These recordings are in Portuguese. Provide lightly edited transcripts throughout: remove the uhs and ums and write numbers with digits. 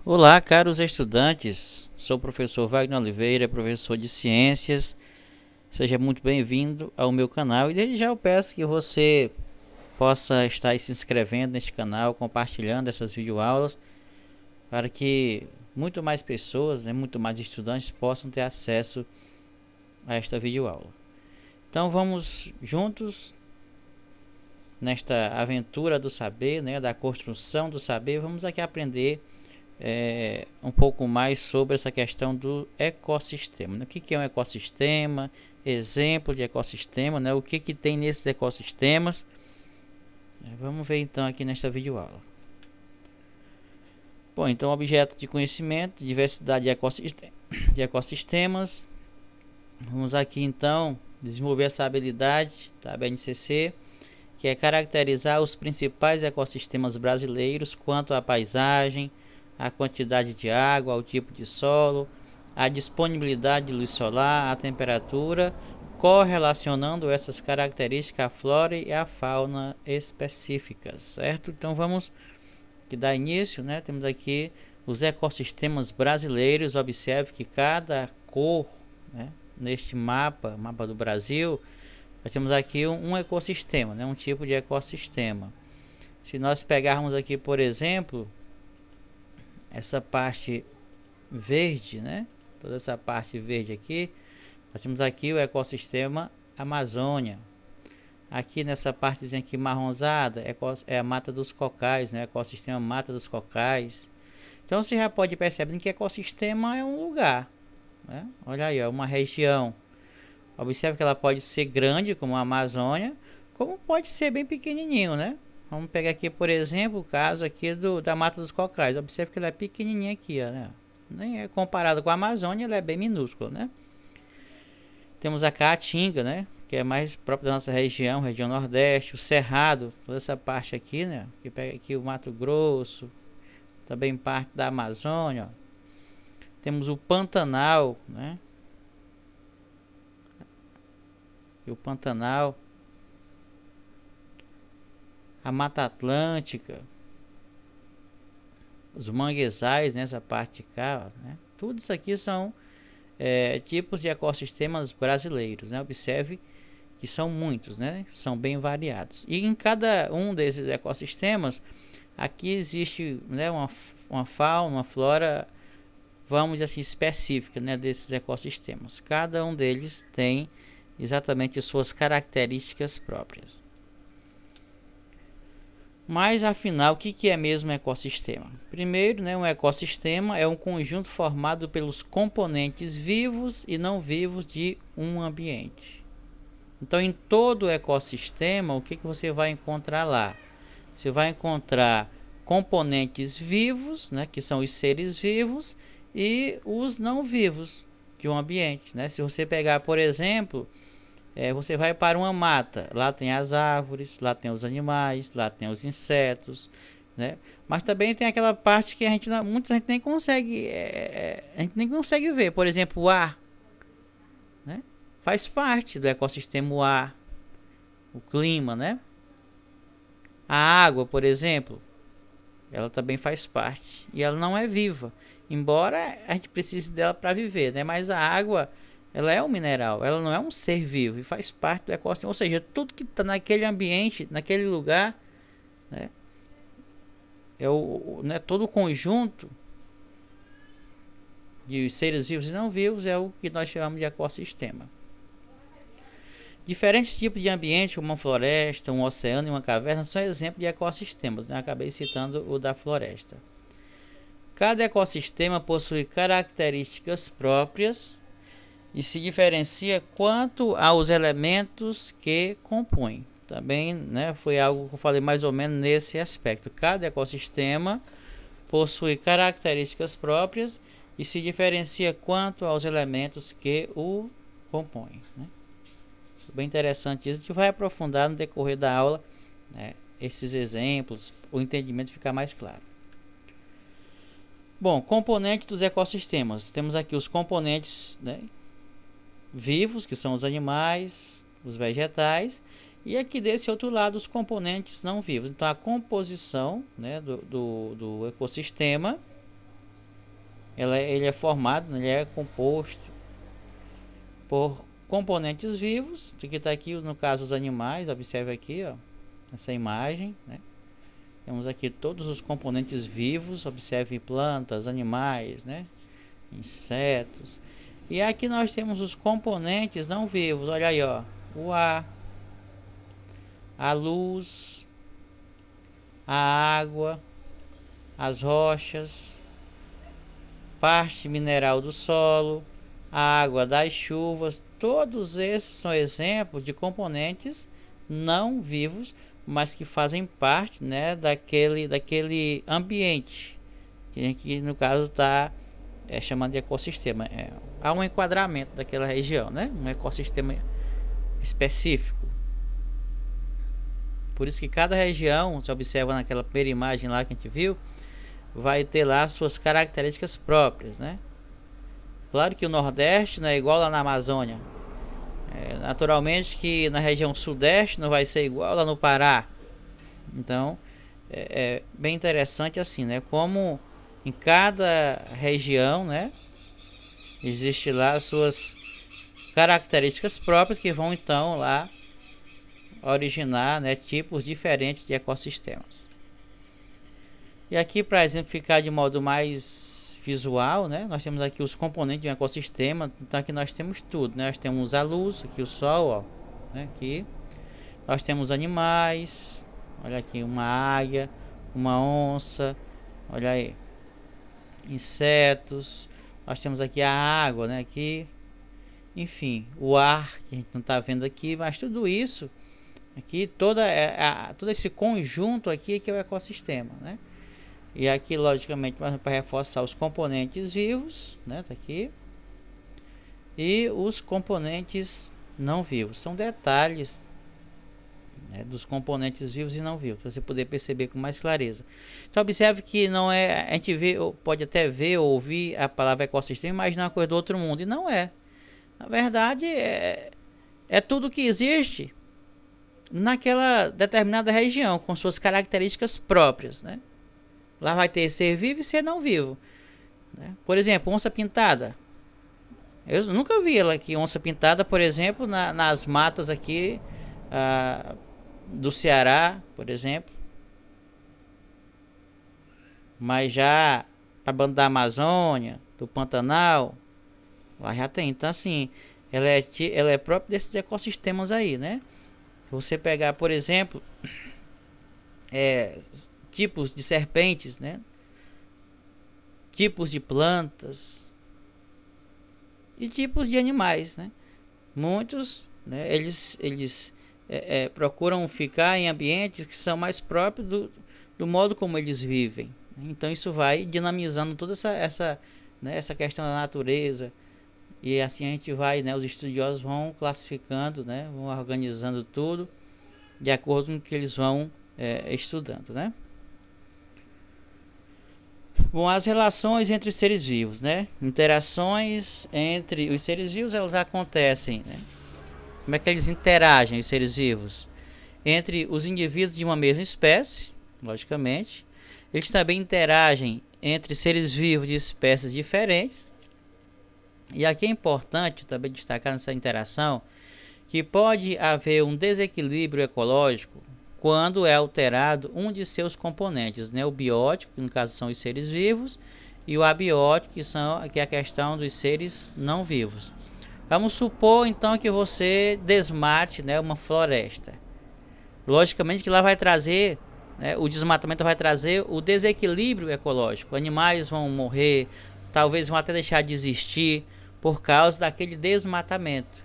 Olá, caros estudantes. Sou o professor Wagner Oliveira, professor de Ciências. Seja muito bem-vindo ao meu canal e desde já eu peço que você possa estar aí se inscrevendo neste canal, compartilhando essas videoaulas para que muito mais pessoas, muito mais estudantes possam ter acesso a esta videoaula. Então vamos juntos nesta aventura do saber, da construção do saber. Vamos aqui aprender um pouco mais sobre essa questão do ecossistema. O que é um ecossistema? Exemplo de ecossistema, o que tem nesses ecossistemas? Vamos ver então aqui nesta videoaula. Bom, então objeto de conhecimento, diversidade de ecossistemas. Vamos aqui então desenvolver essa habilidade da BNCC, que é caracterizar os principais ecossistemas brasileiros quanto à paisagem, a quantidade de água, o tipo de solo, a disponibilidade de luz solar, a temperatura, correlacionando essas características à flora e à fauna específicas, certo? Então vamos dar início, Temos aqui os ecossistemas brasileiros. Observe que cada cor, neste mapa do Brasil, nós temos aqui um ecossistema, um tipo de ecossistema. Se nós pegarmos aqui, por exemplo, essa parte verde, toda essa parte verde aqui, nós temos aqui o ecossistema Amazônia. Aqui nessa partezinha aqui marronzada é a Mata dos Cocais, ecossistema Mata dos Cocais. Então você já pode perceber que ecossistema é um lugar, olha aí, uma região. Observe que ela pode ser grande, como a Amazônia, como pode ser bem pequenininho, Vamos pegar aqui, por exemplo, o caso aqui da Mata dos Cocais. Observe que ela é pequenininha aqui, Nem é comparado com a Amazônia, ela é bem minúscula, Temos a Caatinga, que é mais própria da nossa região Nordeste, o Cerrado, toda essa parte aqui, que pega aqui o Mato Grosso, também parte da Amazônia. Temos o Pantanal, E o Pantanal, a Mata Atlântica, os manguezais nessa parte de cá, Tudo isso aqui são tipos de ecossistemas brasileiros, Observe que são muitos, São bem variados. E em cada um desses ecossistemas, aqui existe, uma fauna, uma flora, vamos dizer assim, específica, desses ecossistemas. Cada um deles tem exatamente suas características próprias. Mas afinal, o que é mesmo um ecossistema? Primeiro, um ecossistema é um conjunto formado pelos componentes vivos e não vivos de um ambiente. Então, em todo ecossistema, o que você vai encontrar lá? Você vai encontrar componentes vivos, que são os seres vivos, e os não vivos de um ambiente. Se você pegar, por exemplo, você vai para uma mata, lá tem as árvores, lá tem os animais, lá tem os insetos, mas também tem aquela parte que muita gente nem consegue, a gente nem consegue ver. Por exemplo, o ar, faz parte do ecossistema, o ar, o clima, A água, por exemplo, ela também faz parte e ela não é viva, embora a gente precise dela para viver, Mas a água, ela é um mineral, ela não é um ser vivo e faz parte do ecossistema. Ou seja, tudo que está naquele ambiente, naquele lugar, é todo o conjunto de seres vivos e não vivos é o que nós chamamos de ecossistema. Diferentes tipos de ambiente, como uma floresta, um oceano e uma caverna, são exemplos de ecossistemas. Acabei citando o da floresta. Cada ecossistema possui características próprias e se diferencia quanto aos elementos que compõem. Também foi algo que eu falei mais ou menos nesse aspecto. Cada ecossistema possui características próprias e se diferencia quanto aos elementos que o compõem. Bem interessante isso. A gente vai aprofundar no decorrer da aula esses exemplos, o entendimento ficar mais claro. Bom, componentes dos ecossistemas. Temos aqui os componentes vivos, que são os animais, os vegetais, e aqui desse outro lado os componentes não vivos. Então a composição do ecossistema Ele é formado, né, ele é composto por componentes vivos, que está aqui no caso os animais. Observe aqui, ó, essa imagem, né? Temos aqui todos os componentes vivos. Observe plantas, animais, né? Insetos. E aqui nós temos os componentes não vivos. Olha aí, ó, o ar, a luz, a água, as rochas, parte mineral do solo, a água das chuvas. Todos esses são exemplos de componentes não vivos, mas que fazem parte, né, daquele ambiente que no caso está chamando de ecossistema. Há um enquadramento daquela região, né, um ecossistema específico. Por isso que cada região, você observa naquela primeira imagem lá que a gente viu, vai ter lá suas características próprias, né? Claro que o Nordeste não é igual lá na Amazônia. Naturalmente que na região Sudeste não vai ser igual lá no Pará. Então, é bem interessante assim, né? Como em cada região, né, existe lá as suas características próprias que vão então lá originar, né, tipos diferentes de ecossistemas. E aqui, para exemplificar de modo mais visual, né, nós temos aqui os componentes de um ecossistema. Então aqui nós temos tudo, né? Nós temos a luz, aqui o sol, ó, né, aqui. Nós temos animais, olha aqui, uma águia, uma onça, olha aí, insetos. Nós temos aqui a água, né, aqui. Enfim, o ar, que a gente não está vendo aqui, mas tudo isso aqui, todo esse conjunto aqui que é o ecossistema, né? E aqui, logicamente, para reforçar os componentes vivos, né, tá aqui, e os componentes não vivos. São detalhes, né, dos componentes vivos e não vivos, para você poder perceber com mais clareza. Então observe que não é, a gente vê, pode até ver ou ouvir a palavra ecossistema e imaginar uma coisa do outro mundo, e não é. Na verdade, é tudo que existe naquela determinada região, com suas características próprias, né? Lá vai ter ser vivo e ser não vivo, né? Por exemplo, onça pintada. Eu nunca vi ela aqui, onça pintada, por exemplo, nas matas aqui do Ceará, por exemplo. Mas já a banda da Amazônia, do Pantanal, lá já tem. Então assim, ela é própria desses ecossistemas aí, né? Você pegar, por exemplo, tipos de serpentes, né? Tipos de plantas e tipos de animais, né? Muitos, né, eles procuram ficar em ambientes que são mais próprios do modo como eles vivem. Então isso vai dinamizando toda essa questão da natureza. E assim a gente vai, né, os estudiosos vão classificando, né, vão organizando tudo de acordo com o que eles vão estudando, né? Bom, as relações entre os seres vivos, né? Interações entre os seres vivos, elas acontecem, né? Como é que eles interagem, os seres vivos? Entre os indivíduos de uma mesma espécie, logicamente. Eles também interagem entre seres vivos de espécies diferentes. E aqui é importante também destacar nessa interação que pode haver um desequilíbrio ecológico quando é alterado um de seus componentes, né? O biótico, que no caso são os seres vivos, e o abiótico, que é a questão dos seres não vivos. Vamos supor então que você desmate, né, uma floresta. Logicamente que lá vai trazer, né, o desmatamento vai trazer o desequilíbrio ecológico. Animais vão morrer, talvez vão até deixar de existir por causa daquele desmatamento.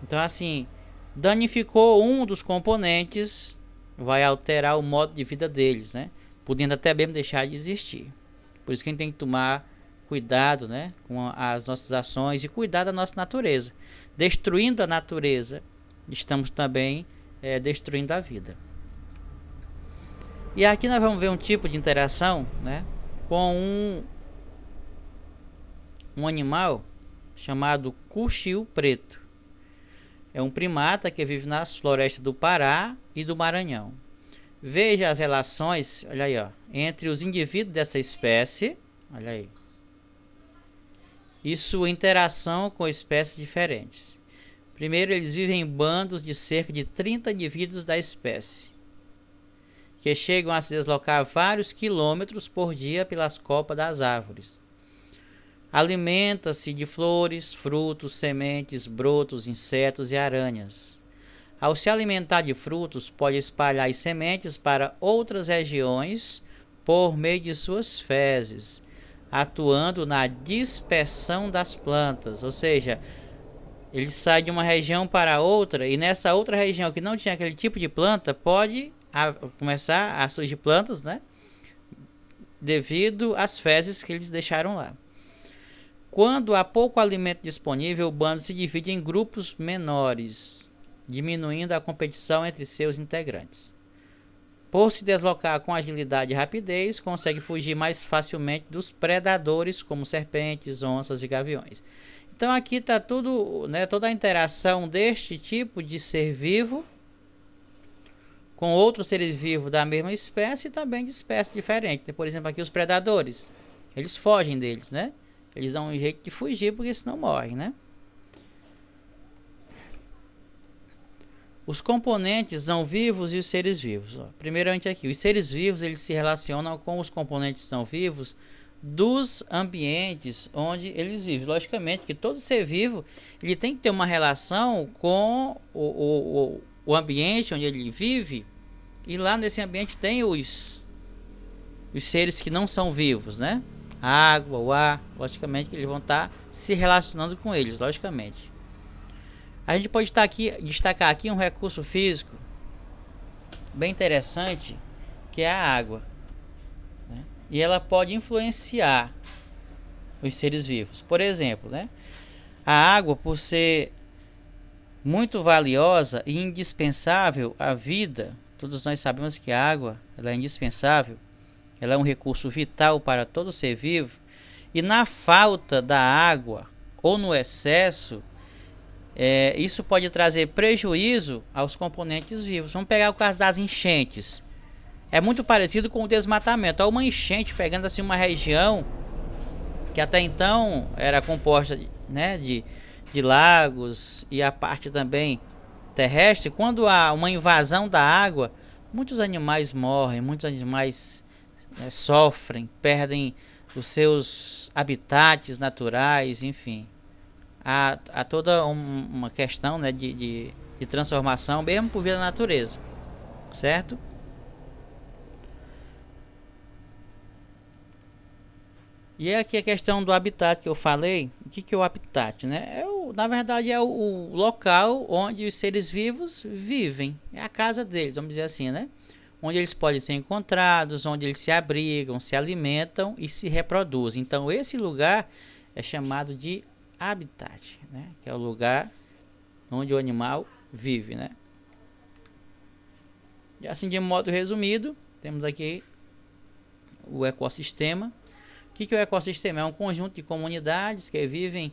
Então assim, danificou um dos componentes, vai alterar o modo de vida deles, né? Podendo até mesmo deixar de existir. Por isso que a gente tem que tomar cuidado, né, com as nossas ações e cuidar da nossa natureza. Destruindo a natureza, estamos também destruindo a vida. E aqui nós vamos ver um tipo de interação, né, com um animal chamado cuxiu preto. É um primata que vive nas florestas do Pará e do Maranhão. Veja as relações, olha aí, ó, entre os indivíduos dessa espécie, olha aí, e sua interação com espécies diferentes. Primeiro, eles vivem em bandos de cerca de 30 indivíduos da espécie, que chegam a se deslocar vários quilômetros por dia pelas copas das árvores. Alimenta-se de flores, frutos, sementes, brotos, insetos e aranhas. Ao se alimentar de frutos, pode espalhar as sementes para outras regiões por meio de suas fezes, atuando na dispersão das plantas, ou seja, ele sai de uma região para outra e nessa outra região que não tinha aquele tipo de planta, pode começar a surgir plantas, né? Devido às fezes que eles deixaram lá. Quando há pouco alimento disponível, o bando se divide em grupos menores, diminuindo a competição entre seus integrantes. Por se deslocar com agilidade e rapidez, consegue fugir mais facilmente dos predadores como serpentes, onças e gaviões. Então aqui está tudo, né, toda a interação deste tipo de ser vivo com outros seres vivos da mesma espécie e também de espécies diferentes. Tem, por exemplo, aqui os predadores. Eles fogem deles, né? Eles dão um jeito de fugir porque senão morrem, né? Os componentes não vivos e os seres vivos. Primeiramente aqui, os seres vivos eles se relacionam com os componentes não vivos dos ambientes onde eles vivem. Logicamente que todo ser vivo ele tem que ter uma relação com o ambiente onde ele vive, e lá nesse ambiente tem os seres que não são vivos, né? A água, o ar, logicamente que eles vão estar se relacionando com eles, logicamente. A gente pode destacar aqui um recurso físico bem interessante, que é a água, né? E ela pode influenciar os seres vivos. Por exemplo, né? A água, por ser muito valiosa e indispensável à vida, todos nós sabemos que a água ela é indispensável, ela é um recurso vital para todo ser vivo, e na falta da água ou no excesso, isso pode trazer prejuízo aos componentes vivos. Vamos pegar o caso das enchentes. É muito parecido com o desmatamento. Há uma enchente pegando assim uma região que até então era composta, né, de lagos e a parte também terrestre. Quando há uma invasão da água, muitos animais morrem, muitos animais sofrem, perdem os seus habitats naturais, enfim. Há toda uma questão, né, de transformação, mesmo por via da natureza, certo? E aqui a questão do habitat que eu falei. O que é o habitat, né? Na verdade é o local onde os seres vivos vivem, é a casa deles, vamos dizer assim, né? Onde eles podem ser encontrados, onde eles se abrigam, se alimentam e se reproduzem. Então esse lugar é chamado de habitat, né? Que é o lugar onde o animal vive, né? E assim, de modo resumido, temos aqui o ecossistema. O que é o ecossistema? É um conjunto de comunidades que vivem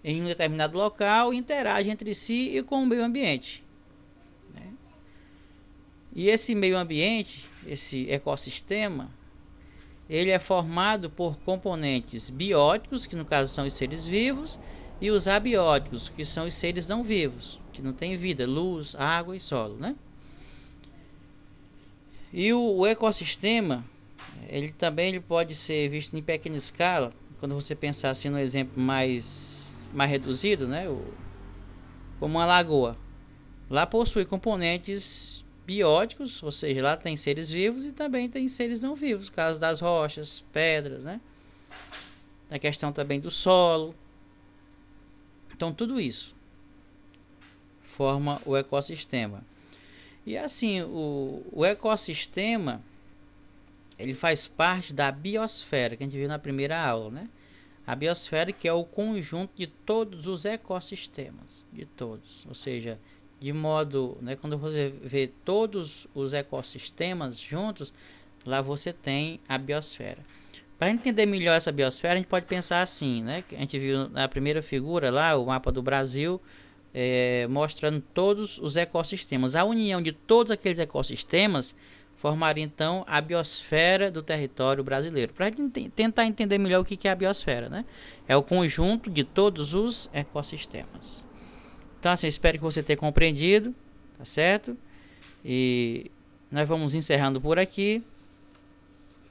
em um determinado local e interagem entre si e com o meio ambiente, né? E esse meio ambiente, esse ecossistema, ele é formado por componentes bióticos, que no caso são os seres vivos, e os abióticos, que são os seres não vivos, que não têm vida, luz, água e solo, né? E o ecossistema, ele pode ser visto em pequena escala, quando você pensar assim no exemplo mais reduzido, né? Como uma lagoa. Lá possui componentes bióticos, ou seja, lá tem seres vivos e também tem seres não vivos, no caso das rochas, pedras, né? A questão também do solo. Então tudo isso forma o ecossistema. E assim, o ecossistema ele faz parte da biosfera, que a gente viu na primeira aula, né? A biosfera, que é o conjunto de todos os ecossistemas, de todos, ou seja, de modo, né, quando você vê todos os ecossistemas juntos, lá você tem a biosfera. Para entender melhor essa biosfera, a gente pode pensar assim, né? A gente viu na primeira figura lá, o mapa do Brasil, mostrando todos os ecossistemas. A união de todos aqueles ecossistemas formaria então a biosfera do território brasileiro. Para tentar entender melhor o que é a biosfera, né? É o conjunto de todos os ecossistemas. Então, assim, espero que você tenha compreendido, tá certo? E nós vamos encerrando por aqui.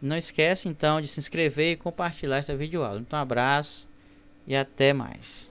Não esquece então de se inscrever e compartilhar esta videoaula. Então, um abraço e até mais.